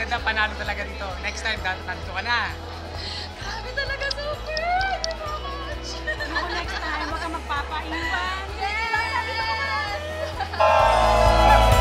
ganda, panalo talaga dito. Next time, nandito ka na. Grabe talaga, super! Coach! Ako next time, huwag kang magpapaiwan. Yes! Nandito ko marami!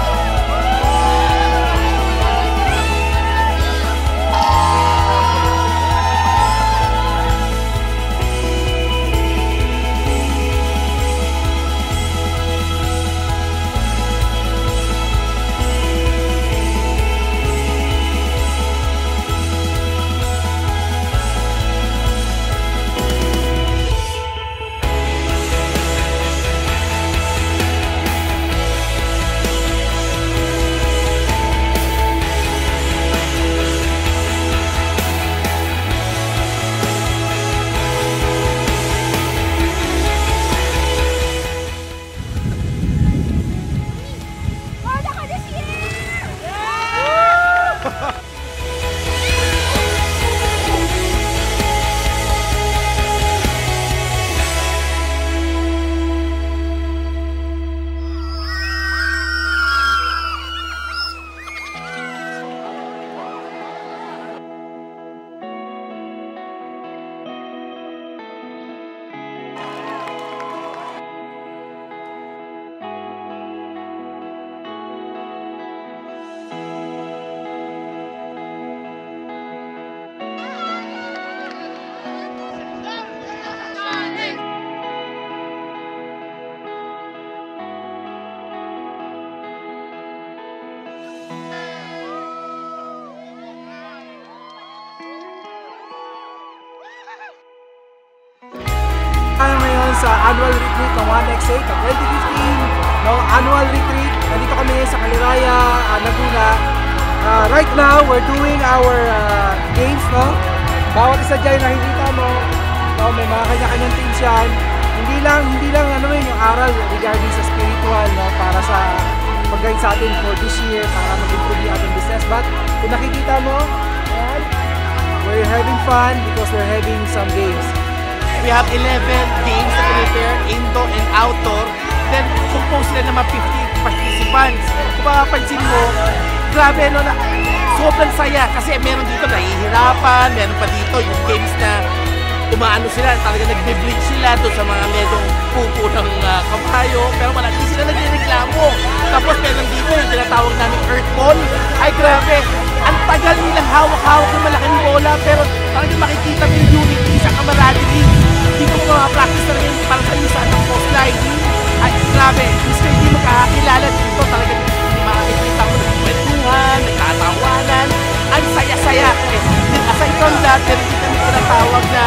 Ngayon sa annual retreat ng 1X8 ng 2015, no, annual retreat. Nandito kami sa Caliraya, Laguna. Right now, we're doing our games, no? Bawat isa dyan nakikita mo, no, may mga kanya-kanyang teams yan. Hindi lang ano yung aral regarding sa spiritual, no, para sa pag-guide sa atin for this year, para mag-improve yung ating business. But kung nakikita mo, ayan, we're having fun because we're having some games. We have 11 games to prepare, indoor and outdoor. Then, compose sila ng mga 50 participants. Kung mapapansin mo, grabe no, na sobrang saya. Kasi meron dito nahihirapan, meron pa dito yung games na umaano sila, talaga nag-bleach sila doon sa mga medong pupo ng kabayo. Pero wala, hindi sila nagreklamo. Tapos meron dito yung tinatawag namin earth ball. Ay grabe, ang tagal nilang hawak-hawak ng malaking bola. Pero talagang makikita mo yung unity sa camaraderie. Hindi mo practice talaga yung parang sa isa ng post line. Ay, grabe, miski hindi mo kakilala dito, talagang makikita mo nagkwentuhan, nagtatawanan. Ang saya-saya. Aside from that, meron dito yung tinatawag na,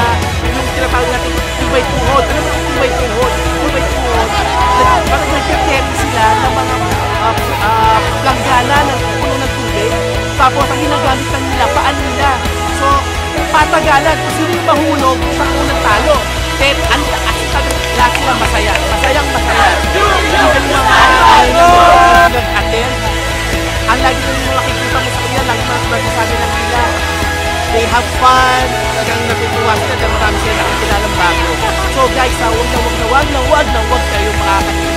yung tinatawag natin, tubay tuhod. Ano ba yung tubay tuhod? Tubay tuhod. Parang nagkakemi sila ng mga langgana ng puno ng tubig. Tapos, ang ginagamit lang nila, paan nila. So, patagalan, kung sino yung mahulog, sa unang talo. Then, ang lahat sila masaya. Masayang masaya. Even yung mga nag-attend, ang lagi na yung makikita mo sa kanila, lagi magsasabi ng nila. They have fun, talagang natutuwa sila, dahil marami sila nakikilalang bago. So guys, huwag kayong makakalimutan